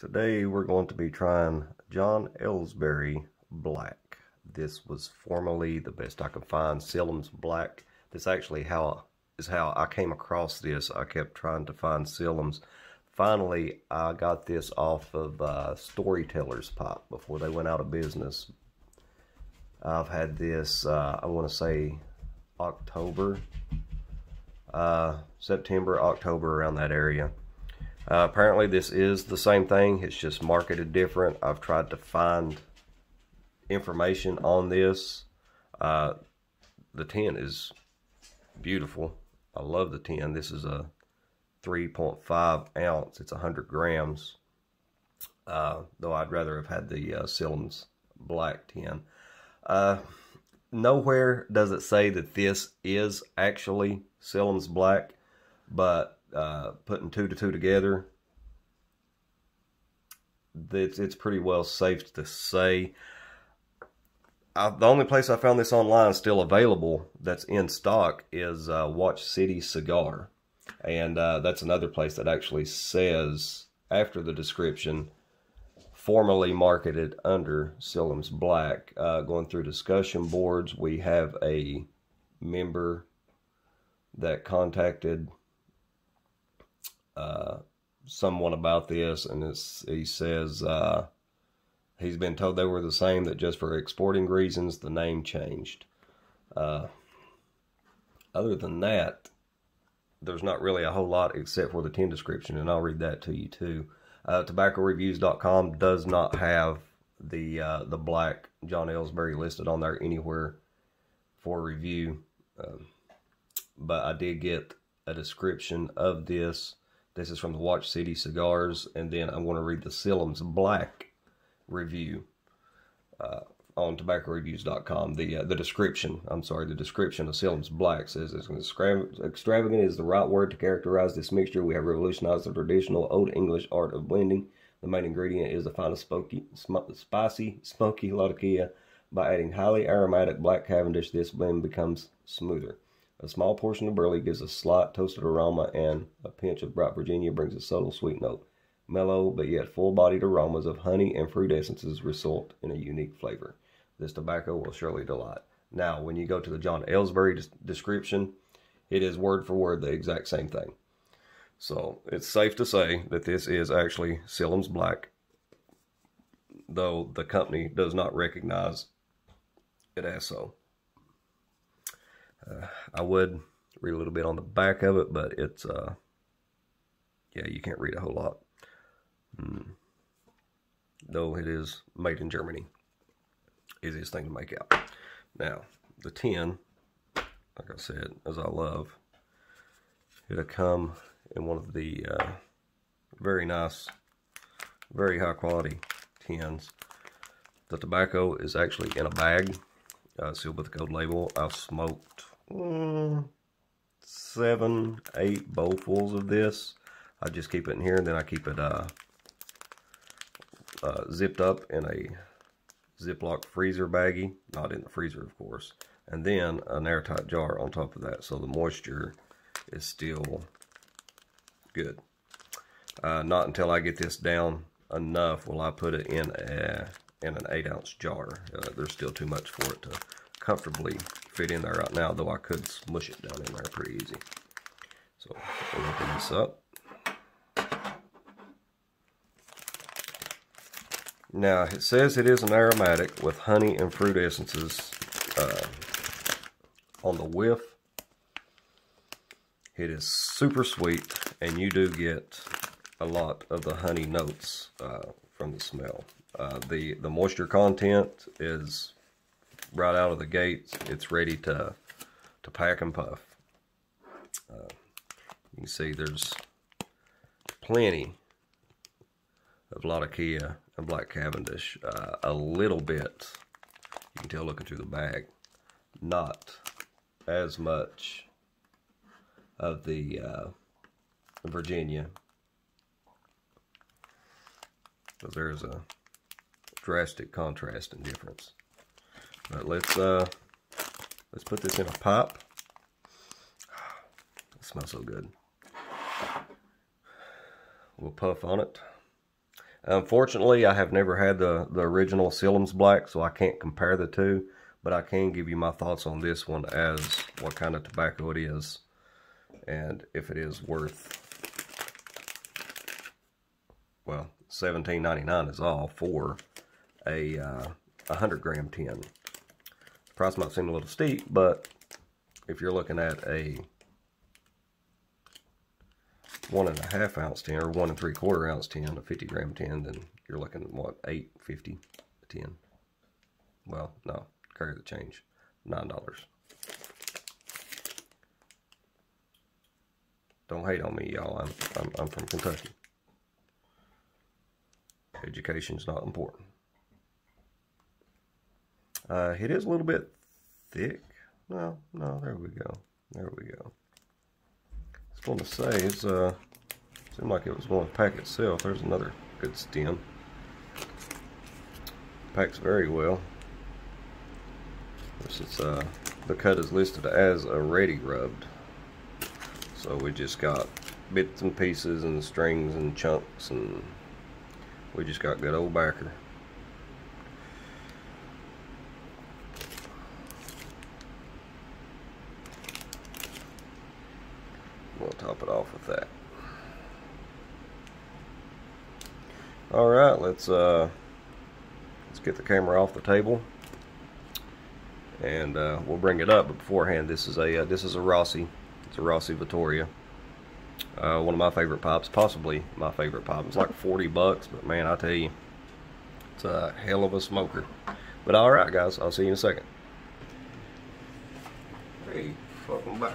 Today we're going to be trying John Aylesbury Black. This was formerly, the best I could find, Sillem's Black. This actually is how I came across this. I kept trying to find Sillem's. Finally, I got this off of Storyteller's Pop before they went out of business. I've had this, I want to say September, October, around that area. Apparently this is the same thing, it's just marketed different. I've tried to find information on this. The tin is beautiful. I love the tin. This is a 3.5 ounce. It's 100 grams. Though I'd rather have had the Sillem's Black tin. Nowhere does it say that this is actually Sillem's Black, but putting two to two together, it's pretty well safe to say. The only place I found this online still available that's in stock is Watch City Cigar, and that's another place that actually says after the description, formerly marketed under Sillem's Black. Going through discussion boards, we have a member that contacted someone about this, and he says he's been told they were the same, that just for exporting reasons the name changed. Other than that, there's not really a whole lot except for the tin description, and I'll read that to you too. TobaccoReviews.com does not have the Black John Aylesbury listed on there anywhere for review, but I did get a description of this. This is from the Watch City Cigars, and then I want to read the Sillem's Black review on TobaccoReviews.com. The description, the description of Sillem's Black says, extravagant is the right word to characterize this mixture. We have revolutionized the traditional Old English art of blending. The main ingredient is the finest spicy, smoky Latakia. By adding highly aromatic black Cavendish, this blend becomes smoother. A small portion of burley gives a slight toasted aroma, and a pinch of bright Virginia brings a subtle sweet note. Mellow but yet full-bodied aromas of honey and fruit essences result in a unique flavor. This tobacco will surely delight. Now, when you go to the John Aylesbury description, it is word for word the exact same thing. So it's safe to say that this is actually Sillem's Black, though the company does not recognize it as so. I would read a little bit on the back of it, but it's, yeah, you can't read a whole lot. Though it is made in Germany. Easiest thing to make out. Now, the tin, like I said, as I love, it'll come in one of the very nice, very high quality tins. The tobacco is actually in a bag, sealed with a gold label. I've smoked 7, 8 bowlfuls of this. I just keep it in here, and then I keep it zipped up in a Ziploc freezer baggie, not in the freezer of course, and then an airtight jar on top of that, so the moisture is still good. Not until I get this down enough will I put it in an 8-ounce jar. There's still too much for it to comfortably fit in there right now, though I could smush it down in there pretty easy. So we'll open this up. Now it says it is an aromatic with honey and fruit essences on the whiff. It is super sweet, and you do get a lot of the honey notes from the smell. The moisture content is right out of the gate. It's ready to pack and puff. You can see there's plenty of Latakia and Black Cavendish. A little bit, you can tell looking through the bag, not as much of the Virginia. So there's a drastic contrast and difference. But let's put this in a pipe. It smells so good. We'll puff on it. Unfortunately, I have never had the original Sillem's Black, so I can't compare the two, but I can give you my thoughts on this one as what kind of tobacco it is and if it is worth, well, $17.99 is all for a 100-gram tin. The price might seem a little steep, but if you're looking at a 1.5 ounce tin or 1 3/4 ounce tin, a 50-gram tin, then you're looking at what, $8.50 a tin. Well, no, carry the change, $9. Don't hate on me, y'all. I'm from Kentucky. Education's not important. It is a little bit thick. No, there we go. There we go. I was going to say, it's seemed like it was going to pack itself. There's another good stem. Packs very well. This is, the cut is listed as a ready rubbed. So we just got bits and pieces and strings and chunks, and we just got good old backer. We'll top it off with that. All right, let's get the camera off the table, and we'll bring it up. But beforehand, this is a Rossi. It's a Rossi Vittoria. One of my favorite pipes, possibly my favorite pipe. It's like 40 bucks, but man, I tell you, it's a hell of a smoker. But all right, guys, I'll see you in a second. Hey, welcome back.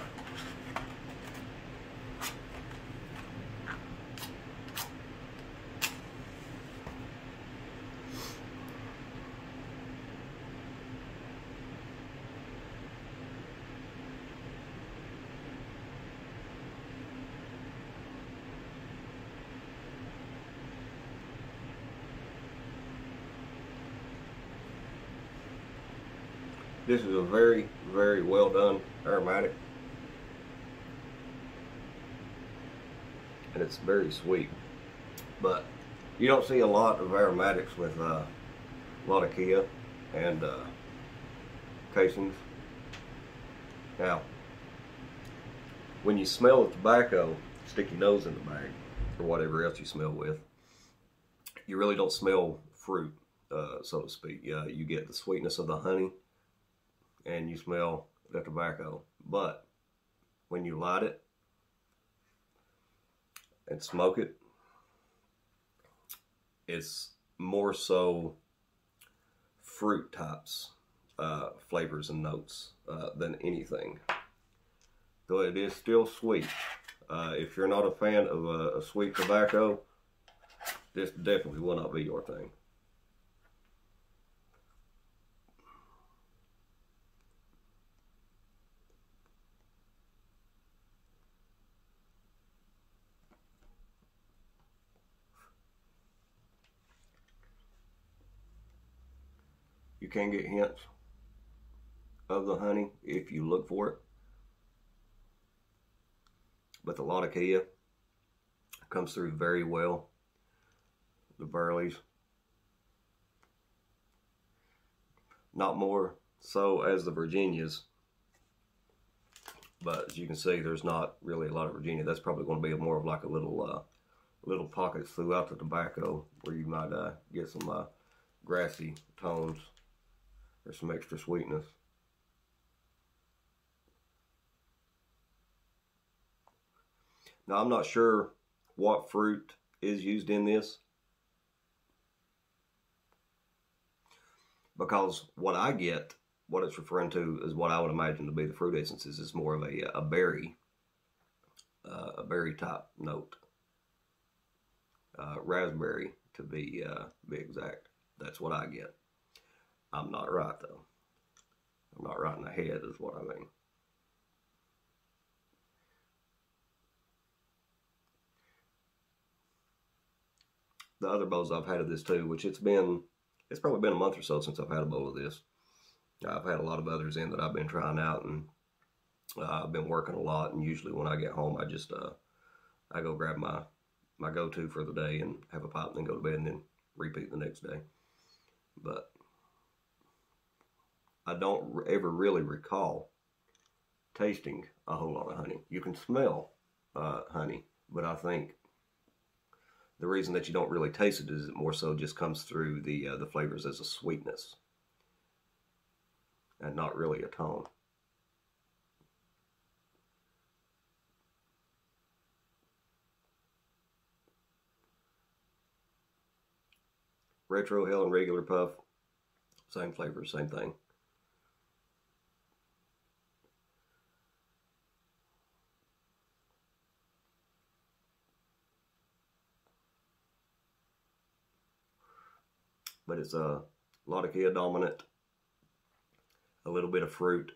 This is a very, very well done aromatic, and it's very sweet. But you don't see a lot of aromatics with a lot of Kia and casings. Now, when you smell the tobacco, stick your nose in the bag or whatever else you smell with, you really don't smell fruit, so to speak. You get the sweetness of the honey, and you smell the tobacco. But when you light it and smoke it, it's more so fruit types, flavors and notes than anything. Though it is still sweet. If you're not a fan of a sweet tobacco, this definitely will not be your thing. You can get hints of the honey if you look for it. But the Latakia comes through very well. The Burleys. Not more so as the Virginias. But as you can see, there's not really a lot of Virginia. That's probably going to be more of like a little pockets throughout the tobacco where you might get some grassy tones or some extra sweetness. Now, I'm not sure what fruit is used in this, because what I get, what it's referring to, is what I would imagine to be the fruit essences. Is more of a berry type note, raspberry to be exact. That's what I get. I'm not right though. I'm not right in the head is what I mean. The other bowls I've had of this too, which it's probably been a month or so since I've had a bowl of this. I've had a lot of others in that I've been trying out, and I've been working a lot, and usually when I get home, I just I go grab my my go-to for the day and have a pipe and then go to bed and then repeat the next day. But I don't ever really recall tasting a whole lot of honey. You can smell honey, but I think the reason that you don't really taste it is it more so just comes through the flavors as a sweetness and not really a tone. Retro Hell and regular puff, same flavor, same thing. But it's a lot of Kia dominant, a little bit of fruit.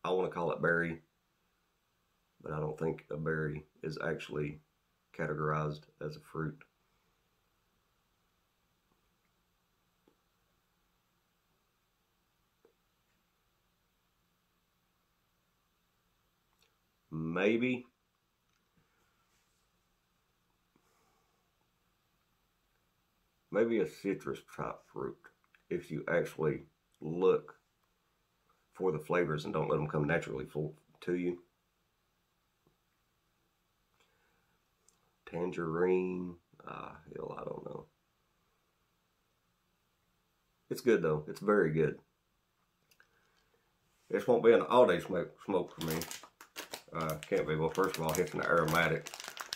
I want to call it berry, but I don't think a berry is actually categorized as a fruit. Maybe a citrus type fruit if you actually look for the flavors and don't let them come naturally to you. Tangerine, hell, I don't know. It's good though. It's very good. This won't be an all-day smoke for me. Can't be. Well, first of all, it's an aromatic.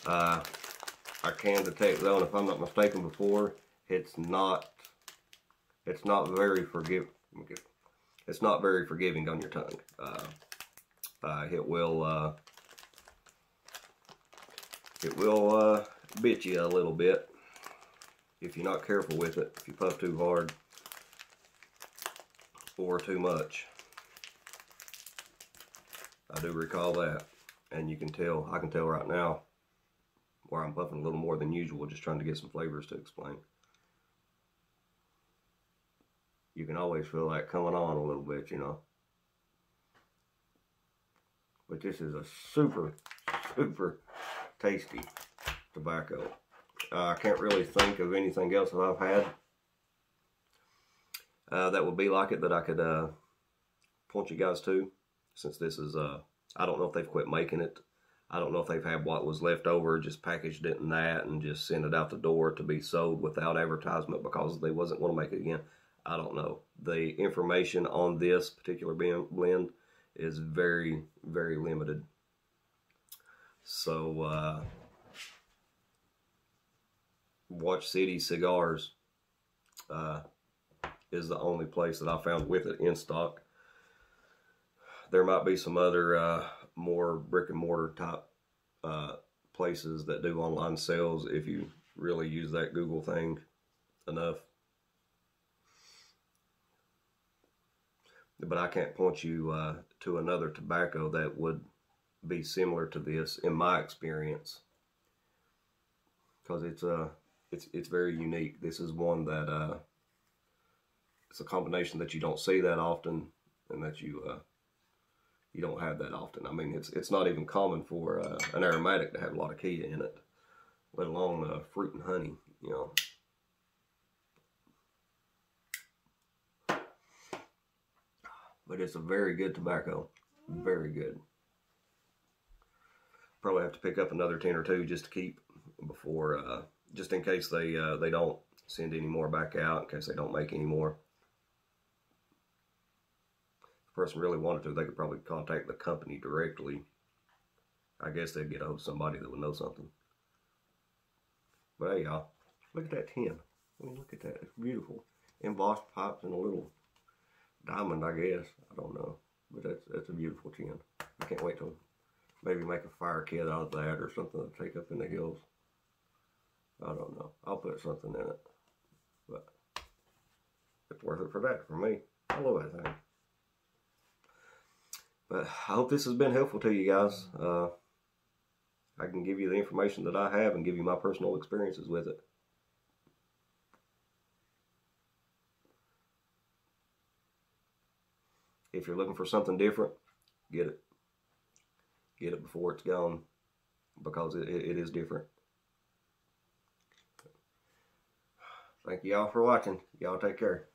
I can detect though, and if I'm not mistaken before, it's not very forgiving. It's not very forgiving on your tongue. It will bit you a little bit if you're not careful with it. If you puff too hard or too much. I do recall that, and you can tell. I can tell right now where I'm puffing a little more than usual, just trying to get some flavors to explain. You can always feel that coming on a little bit, you know. But this is a super, super tasty tobacco. I can't really think of anything else that I've had that would be like it that I could point you guys to, since this is, I don't know if they've quit making it. I don't know if they've had what was left over, just packaged it in that and just sent it out the door to be sold without advertisement because they wasn't going to make it again. I don't know. The information on this particular blend is very, very limited. So, Watch City Cigars is the only place that I found with it in stock. There might be some other more brick and mortar type places that do online sales if you really use that Google thing enough. But I can't point you to another tobacco that would be similar to this in my experience, because it's very unique. This is one that it's a combination that you don't see that often, and that you don't have that often. I mean, it's not even common for an aromatic to have a lot of Kia in it, let alone fruit and honey, you know. But it's a very good tobacco, very good. Probably have to pick up another 10 or 2 just to keep before, just in case they don't send any more back out, in case they don't make any more. If the person really wanted to, they could probably contact the company directly. I guess they'd get a hold of somebody that would know something. But hey, y'all, look at that tin. I mean, look at that. It's beautiful. Embossed pipes and a little diamond, I guess. I don't know. But that's a beautiful tin. I can't wait to maybe make a fire kit out of that or something to take up in the hills. I don't know. I'll put something in it. But it's worth it for that, for me. I love that thing. But I hope this has been helpful to you guys. I can give you the information that I have and give you my personal experiences with it. If you're looking for something different, get it. Get it before it's gone, because it is different. Thank you all for watching. Y'all take care.